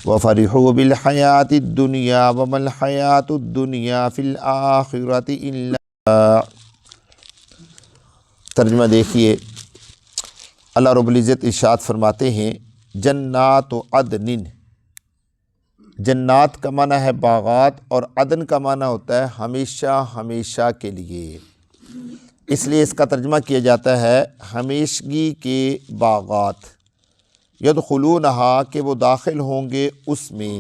وَفَرِحُوا بِالْحَيَاةِ الدُّنْيَا وَمَا الْحَيَاةُ الدُّنْيَا فِي الْآخِرَةِ إِلَّا۔ ترجمہ دیکھیے، اللہ رب العزت ارشاد فرماتے ہیں جنات عدن، جنات کا معنی ہے باغات، اور عدن کا معنی ہوتا ہے ہمیشہ ہمیشہ کے لیے، اس لیے اس کا ترجمہ کیا جاتا ہے ہمیشگی کے باغات۔ یدخلونہا کہ وہ داخل ہوں گے اس میں،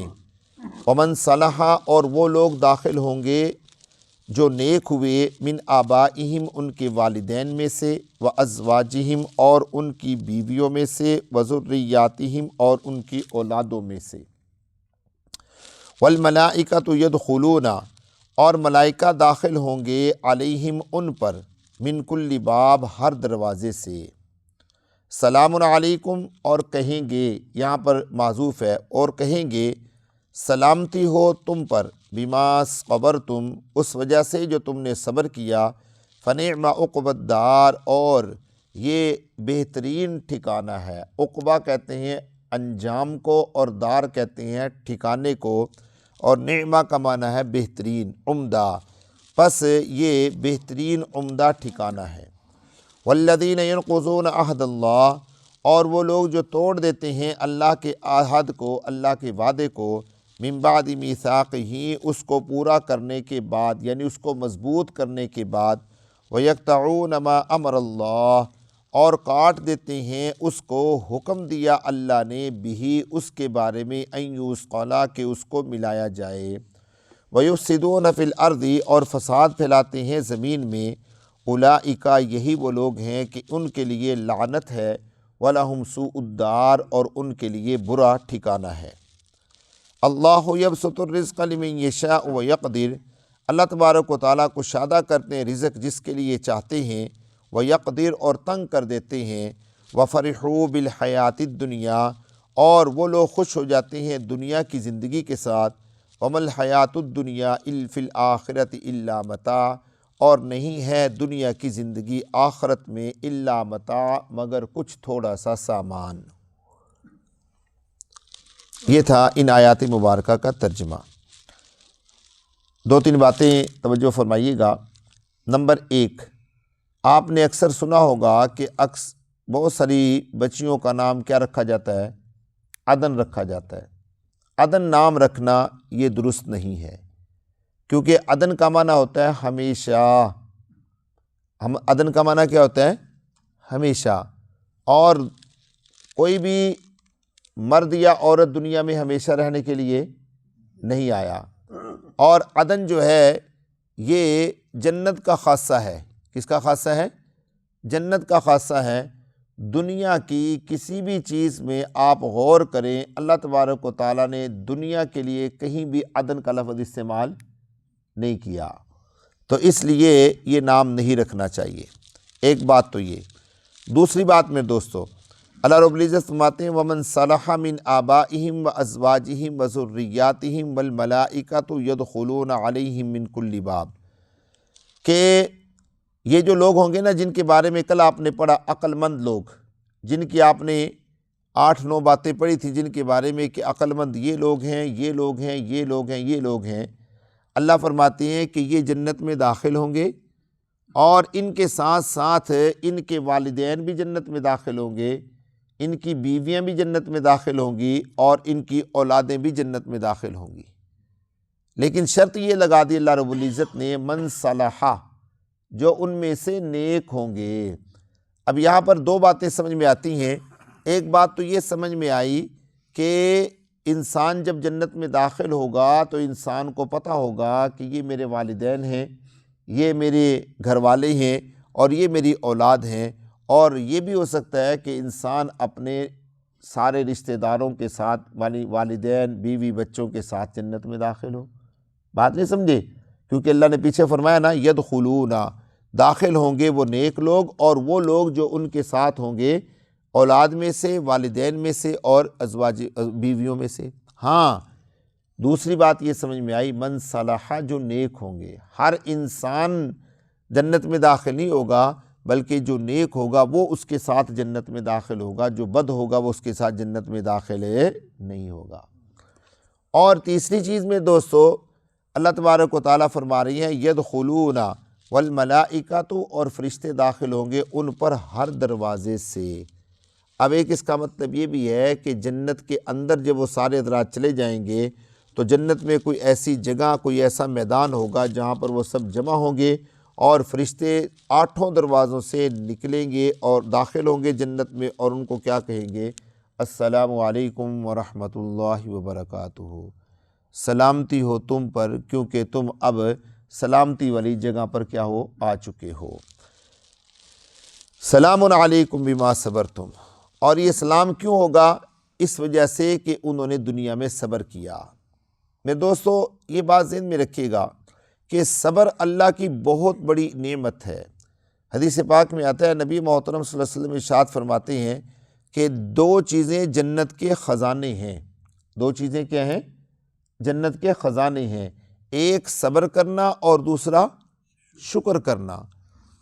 ومن صلح اور وہ لوگ داخل ہوں گے جو نیک ہوئے، من آبائہم ان کے والدین میں سے، و ازواجہم اور ان کی بیویوں میں سے، و ذریاتہم اور ان کی اولادوں میں سے، والملائکۃ یدخلون اور ملائکہ داخل ہوں گے، علیہم ان پر، من کل باب ہر دروازے سے، سلام علیکم اور کہیں گے، یہاں پر معذوف ہے، اور کہیں گے سلامتی ہو تم پر، بما صبرتم اس وجہ سے جو تم نے صبر کیا، فنعم عقبی الدار اور یہ بہترین ٹھکانہ ہے۔ عقبہ کہتے ہیں انجام کو، اور دار کہتے ہیں ٹھکانے کو، اور نعمہ کا معنی ہے بہترین، عمدہ، پس یہ بہترین عمدہ ٹھکانہ ہے۔ والذین ینقضون عہد اللہ اور وہ لوگ جو توڑ دیتے ہیں اللہ کے عہد کو، اللہ کے وعدے کو، من بعد میثاقہ اس کو پورا کرنے کے بعد، یعنی اس کو مضبوط کرنے کے بعد، ویقطعون ما امر اللہ اور کاٹ دیتے ہیں اس کو حکم دیا اللہ نے، بھی اس کے بارے میں، ان یوصل کہ اس کو ملایا جائے، ویفسدون فی الارض اور فساد پھیلاتے ہیں زمین میں، اولئک یہی وہ لوگ ہیں کہ ان کے لیے لعنت ہے، وَلَهُمْ سُوءُ الدَّارِ اور ان کے لیے برا ٹھکانہ ہے۔ اللہ یبسط الرزق لمن یشاء ویقدر اللہ تبارک و تعالیٰ کشادہ کرتے ہیں رزق جس کے لیے چاہتے ہیں، ویقدر اور تنگ کر دیتے ہیں، وفرحوا بالحیات الدنیا اور وہ لوگ خوش ہو جاتے ہیں دنیا کی زندگی کے ساتھ، وما الحیات الدنیا فی الآخرۃ الا متاع اور نہیں ہے دنیا کی زندگی آخرت میں الا متاع مگر کچھ تھوڑا سا سامان۔ یہ تھا ان آیات مبارکہ کا ترجمہ۔ دو تین باتیں توجہ فرمائیے گا۔ نمبر ایک، آپ نے اکثر سنا ہوگا کہ بہت ساری بچیوں کا نام کیا رکھا جاتا ہے؟ عدن رکھا جاتا ہے۔ عدن نام رکھنا یہ درست نہیں ہے، کیونکہ عدن کا معنی ہوتا ہے ہمیشہ۔ عدن کا معنی کیا ہوتا ہے؟ ہمیشہ۔ اور کوئی بھی مرد یا عورت دنیا میں ہمیشہ رہنے کے لیے نہیں آیا، اور عدن جو ہے یہ جنت کا خاصہ ہے۔ کس کا خاصہ ہے؟ جنت کا خاصہ ہے۔ دنیا کی کسی بھی چیز میں آپ غور کریں، اللہ تبارک و تعالیٰ نے دنیا کے لیے کہیں بھی عدن کا لفظ استعمال نہیں کیا، تو اس لیے یہ نام نہیں رکھنا چاہیے۔ ایک بات تو یہ۔ دوسری بات میں دوستو، اللہ رب العزت فرماتے ہیں وَمَن صَلَحَ مِنْ آبَائِهِمْ وَأَزْوَاجِهِمْ وَذُرِّيَّاتِهِمْ وَالْمَلَائِكَةُ يَدْخُلُونَ عَلَيْهِمْ مِنْ كُلِّ باب، کہ یہ جو لوگ ہوں گے نا جن کے بارے میں کل آپ نے پڑھا، عقل مند لوگ، جن کی آپ نے 8-9 باتیں پڑھی تھی، جن کے بارے میں کہ عقل مند یہ لوگ ہیں، یہ لوگ ہیں، یہ لوگ ہیں، یہ لوگ ہیں، اللہ فرماتے ہیں کہ یہ جنت میں داخل ہوں گے، اور ان کے ساتھ ساتھ ان کے والدین بھی جنت میں داخل ہوں گے، ان کی بیویاں بھی جنت میں داخل ہوں گی، اور ان کی اولادیں بھی جنت میں داخل ہوں گی۔ لیکن شرط یہ لگا دی اللہ رب العزت نے، من صلح، جو ان میں سے نیک ہوں گے۔ اب یہاں پر دو باتیں سمجھ میں آتی ہیں۔ ایک بات تو یہ سمجھ میں آئی کہ انسان جب جنت میں داخل ہوگا تو انسان کو پتہ ہوگا کہ یہ میرے والدین ہیں، یہ میرے گھر والے ہیں، اور یہ میری اولاد ہیں، اور یہ بھی ہو سکتا ہے کہ انسان اپنے سارے رشتہ داروں کے ساتھ، والدین، بیوی، بچوں کے ساتھ جنت میں داخل ہو۔ بات نہیں سمجھے؟ کیونکہ اللہ نے پیچھے فرمایا نا، یدخلون، داخل ہوں گے وہ نیک لوگ، اور وہ لوگ جو ان کے ساتھ ہوں گے اولاد میں سے، والدین میں سے، اور ازواج، بیویوں میں سے۔ ہاں، دوسری بات یہ سمجھ میں آئی، من صلح، جو نیک ہوں گے۔ ہر انسان جنت میں داخل نہیں ہوگا، بلکہ جو نیک ہوگا وہ اس کے ساتھ جنت میں داخل ہوگا، جو بد ہوگا وہ اس کے ساتھ جنت میں داخل نہیں ہوگا۔ اور تیسری چیز میں دوستو اللہ تبارک و تعالیٰ فرما رہی ہیں یدخلون والملائکۃ، اور فرشتے داخل ہوں گے ان پر ہر دروازے سے۔ اب ایک اس کا مطلب یہ بھی ہے کہ جنت کے اندر جب وہ سارے حضرات چلے جائیں گے تو جنت میں کوئی ایسی جگہ، کوئی ایسا میدان ہوگا جہاں پر وہ سب جمع ہوں گے، اور فرشتے 8 دروازوں سے نکلیں گے اور داخل ہوں گے جنت میں، اور ان کو کیا کہیں گے؟ السلام علیکم ورحمۃ اللہ وبرکاتہ، سلامتی ہو تم پر، کیونکہ تم اب سلامتی والی جگہ پر کیا ہو؟ آ چکے ہو۔ سلام علیکم بما صبرتم، اور یہ سلام کیوں ہوگا؟ اس وجہ سے کہ انہوں نے دنیا میں صبر کیا۔ میں دوستو یہ بات ذہن میں رکھیے گا کہ صبر اللہ کی بہت بڑی نعمت ہے۔ حدیث پاک میں آتا ہے، نبی محترم صلی اللہ علیہ وسلم ارشاد فرماتے ہیں کہ 2 چیزیں جنت کے خزانے ہیں۔ 2 چیزیں کیا ہیں؟ جنت کے خزانے ہیں۔ ایک صبر کرنا اور دوسرا شکر کرنا۔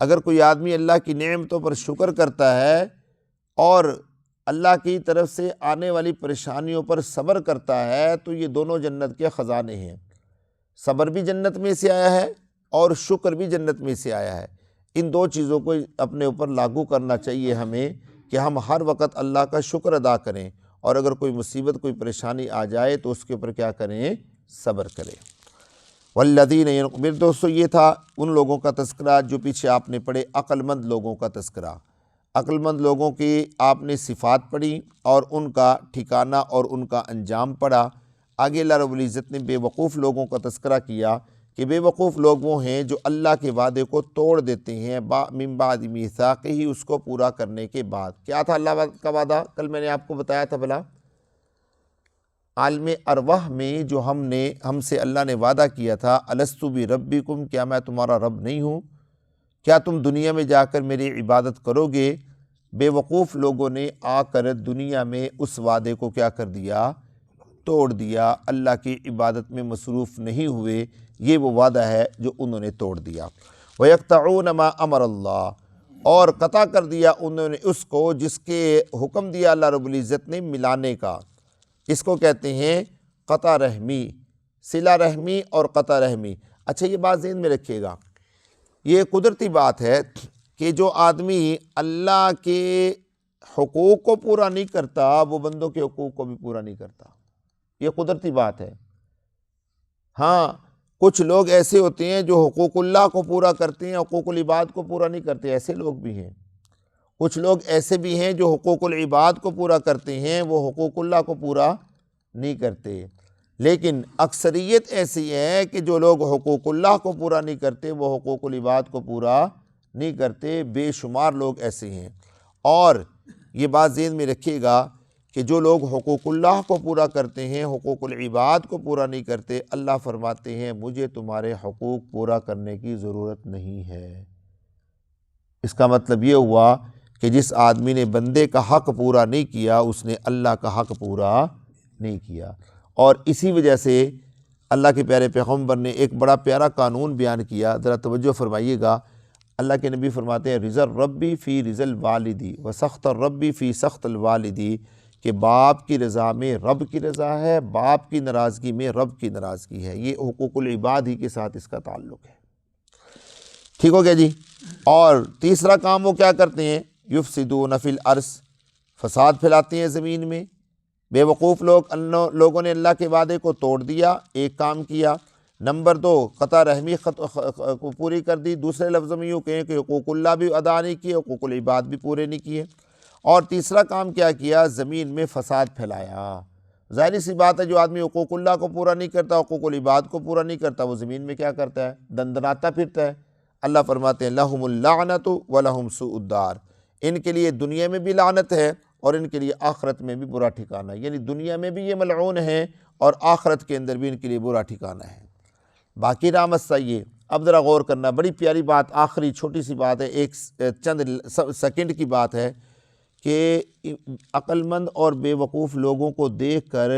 اگر کوئی آدمی اللہ کی نعمتوں پر شکر کرتا ہے اور اللہ کی طرف سے آنے والی پریشانیوں پر صبر کرتا ہے تو یہ دونوں جنت کے خزانے ہیں۔ صبر بھی جنت میں سے آیا ہے اور شکر بھی جنت میں سے آیا ہے۔ ان 2 چیزوں کو اپنے اوپر لاگو کرنا چاہیے ہمیں کہ ہم ہر وقت اللہ کا شکر ادا کریں، اور اگر کوئی مصیبت، کوئی پریشانی آ جائے تو اس کے اوپر کیا کریں؟ صبر کریں۔ والذین میرے دوستو یہ تھا ان لوگوں کا تذکرہ جو پیچھے آپ نے پڑھے، عقل مند لوگوں کا تذکرہ۔ عقل مند لوگوں کی آپ نے صفات پڑھی اور ان کا ٹھکانہ اور ان کا انجام پڑھا۔ آگے اللہ رب العزت نے بے وقوف لوگوں کا تذکرہ کیا کہ بے وقوف لوگ وہ ہیں جو اللہ کے وعدے کو توڑ دیتے ہیں من بعد میثاقہ، اس کو پورا کرنے کے بعد۔ کیا تھا اللہ کا وعدہ؟ کل میں نے آپ کو بتایا تھا بھلا، عالم ارواح میں جو ہم سے اللہ نے وعدہ کیا تھا، الست بربکم، کیا میں تمہارا رب نہیں ہوں؟ کیا تم دنیا میں جا کر میری عبادت کرو گے؟ بے وقوف لوگوں نے آ کر دنیا میں اس وعدے کو کیا کر دیا؟ توڑ دیا، اللہ کی عبادت میں مصروف نہیں ہوئے۔ یہ وہ وعدہ ہے جو انہوں نے توڑ دیا۔ وَيَقْطَعُونَ مَا أَمَرَ اللَّهُ، اور قطع کر دیا انہوں نے اس کو جس کے حکم دیا اللہ رب العزت نے ملانے کا۔ اس کو کہتے ہیں قطع رحمی، صلہ رحمی اور قطع رحمی۔ اچھا یہ بات ذہن میں رکھیے گا، یہ قدرتی بات ہے کہ جو آدمی اللہ کے حقوق کو پورا نہیں کرتا وہ بندوں کے حقوق کو بھی پورا نہیں کرتا، یہ قدرتی بات ہے۔ ہاں کچھ لوگ ایسے ہوتے ہیں جو حقوق اللہ کو پورا کرتے ہیں، حقوق العباد کو پورا نہیں کرتے، ایسے لوگ بھی ہیں۔ کچھ لوگ ایسے بھی ہیں جو حقوق العباد کو پورا کرتے ہیں، وہ حقوق اللہ کو پورا نہیں کرتے۔ لیکن اکثریت ایسی ہے کہ جو لوگ حقوق اللہ کو پورا نہیں کرتے وہ حقوق العباد کو پورا نہیں کرتے، بے شمار لوگ ایسے ہیں۔ اور یہ بات ذہن میں رکھیے گا کہ جو لوگ حقوق اللہ کو پورا کرتے ہیں، حقوق العباد کو پورا نہیں کرتے، اللہ فرماتے ہیں مجھے تمہارے حقوق پورا کرنے کی ضرورت نہیں ہے۔ اس کا مطلب یہ ہوا کہ جس آدمی نے بندے کا حق پورا نہیں کیا اس نے اللہ کا حق پورا نہیں کیا۔ اور اسی وجہ سے اللہ کے پیارے پیغمبر نے ایک بڑا پیارا قانون بیان کیا، ذرا توجہ فرمائیے گا۔ اللہ کے نبی فرماتے ہیں رضا الربی فی رضا الوالدی و سخط الربی فی سخط الوالدی، کہ باپ کی رضا میں رب کی رضا ہے، باپ کی ناراضگی میں رب کی ناراضگی ہے۔ یہ حقوق العباد ہی کے ساتھ اس کا تعلق ہے۔ ٹھیک ہو گیا جی؟ اور تیسرا کام وہ کیا کرتے ہیں؟ یفسدون فی الارض، فساد پھیلاتے ہیں زمین میں۔ بے وقوف لوگوں نے اللہ کے وعدے کو توڑ دیا، ایک کام کیا۔ نمبر 2 قطع رحمی کو پوری کر دی، دوسرے لفظوں میں یوں کہیں کہ حقوق اللہ بھی ادا نہیں کیے، حقوق العباد بھی پورے نہیں کیے۔ اور تیسرا کام کیا کیا؟ زمین میں فساد پھیلایا۔ ظاہری سی بات ہے جو آدمی حقوق اللہ کو پورا نہیں کرتا، حقوق العباد کو پورا نہیں کرتا، وہ زمین میں کیا کرتا ہے؟ دندناتا پھرتا ہے۔ اللہ فرماتے ہیں لہم اللعنۃ ولہم سوء الدار، ان کے لیے دنیا میں بھی لعنت ہے اور ان کے لیے آخرت میں بھی برا ٹھکانہ ہے، یعنی دنیا میں بھی یہ ملعون ہیں اور آخرت کے اندر بھی ان کے لیے برا ٹھکانہ ہے۔ باقی رامت یہ اب ذرا غور کرنا، بڑی پیاری بات، آخری چھوٹی سی بات ہے، ایک چند سیکنڈ کی بات ہے کہ عقل مند اور بے وقوف لوگوں کو دیکھ کر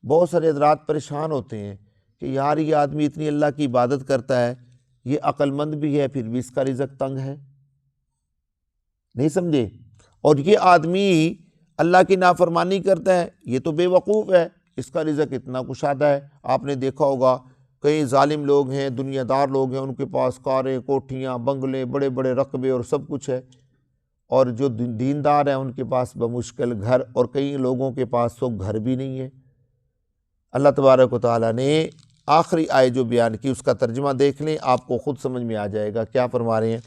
بہت سارے حضرات پریشان ہوتے ہیں کہ یار یہ آدمی اتنی اللہ کی عبادت کرتا ہے، یہ عقل مند بھی ہے پھر بھی اس کا رزق تنگ ہے، نہیں سمجھے؟ اور یہ آدمی اللہ کی نافرمانی کرتا ہے، یہ تو بے وقوف ہے، اس کا رزق اتنا کشادہ ہے۔ آپ نے دیکھا ہوگا کئی ظالم لوگ ہیں، دنیا دار لوگ ہیں، ان کے پاس کاریں، کوٹھیاں، بنگلے، بڑے بڑے رقبے اور سب کچھ ہے، اور جو دیندار ہیں ان کے پاس بمشکل گھر، اور کئی لوگوں کے پاس تو گھر بھی نہیں ہے۔ اللہ تبارک و تعالیٰ نے آخری آیت جو بیان کی اس کا ترجمہ دیکھ لیں، آپ کو خود سمجھ میں آ جائے گا۔ کیا فرما رہے ہیں؟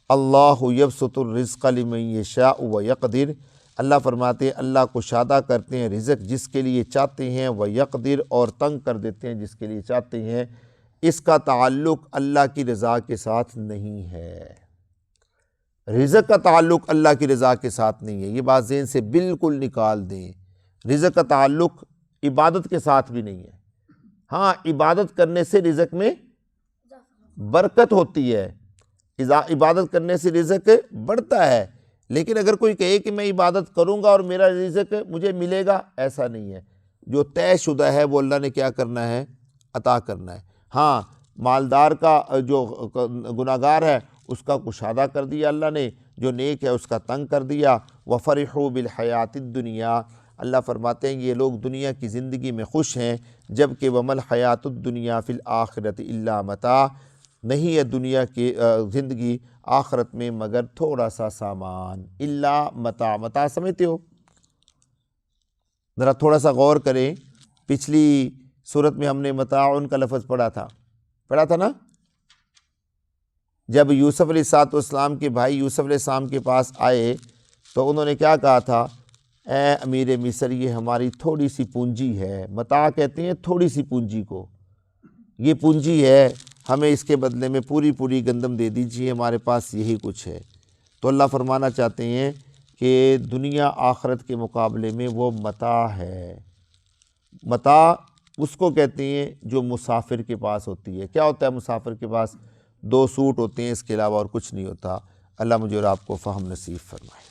اللہ یبسط الرزق لمن یشاء ویقدر، اللہ فرماتے ہیں اللہ کشادہ کرتے ہیں رزق جس کے لیے چاہتے ہیں، ویقدر، اور تنگ کر دیتے ہیں جس کے لیے چاہتے ہیں۔ اس کا تعلق اللہ کی رضا کے ساتھ نہیں ہے، رزق کا تعلق اللہ کی رضا کے ساتھ نہیں ہے، یہ بات ذہن سے بالکل نکال دیں۔ رزق کا تعلق عبادت کے ساتھ بھی نہیں ہے۔ ہاں، عبادت کرنے سے رزق میں برکت ہوتی ہے، عبادت کرنے سے رزق بڑھتا ہے، لیکن اگر کوئی کہے کہ میں عبادت کروں گا اور میرا رزق مجھے ملے گا، ایسا نہیں ہے۔ جو طے شدہ ہے وہ اللہ نے کیا کرنا ہے؟ عطا کرنا ہے۔ ہاں، مالدار کا جو گناہگار ہے اس کا کشادہ کر دیا اللہ نے، جو نیک ہے اس کا تنگ کر دیا۔ وَفَرِحُوا بِالْحَيَاةِ الدُّنْيَا، اللہ فرماتے ہیں یہ لوگ دنیا کی زندگی میں خوش ہیں، جبکہ وَمَا الْحَيَاةُ الدُّنْيَا فِي الْآخِرَةِ إِلَّا مَتَاع، نہیں ہے دنیا کی زندگی آخرت میں مگر تھوڑا سا سامان۔ الا متاع، متاع سمجھتے ہو؟ ذرا تھوڑا سا غور کریں، پچھلی صورت میں ہم نے متاعن کا لفظ پڑھا تھا نا؟ جب یوسف علیہ السلام کے بھائی یوسف علیہ السلام کے پاس آئے تو انہوں نے کیا کہا تھا؟ اے امیر مصر، یہ ہماری تھوڑی سی پونجی ہے۔ متاع کہتے ہیں تھوڑی سی پونجی کو، یہ پونجی ہے، ہمیں اس کے بدلے میں پوری پوری گندم دے دیجیے، ہمارے پاس یہی کچھ ہے۔ تو اللہ فرمانا چاہتے ہیں کہ دنیا آخرت کے مقابلے میں وہ متاع ہے۔ متاع اس کو کہتے ہیں جو مسافر کے پاس ہوتی ہے۔ کیا ہوتا ہے مسافر کے پاس؟ 2 سوٹ ہوتے ہیں، اس کے علاوہ اور کچھ نہیں ہوتا۔ اللہ مجھے اور آپ کو فہم نصیب فرمائے۔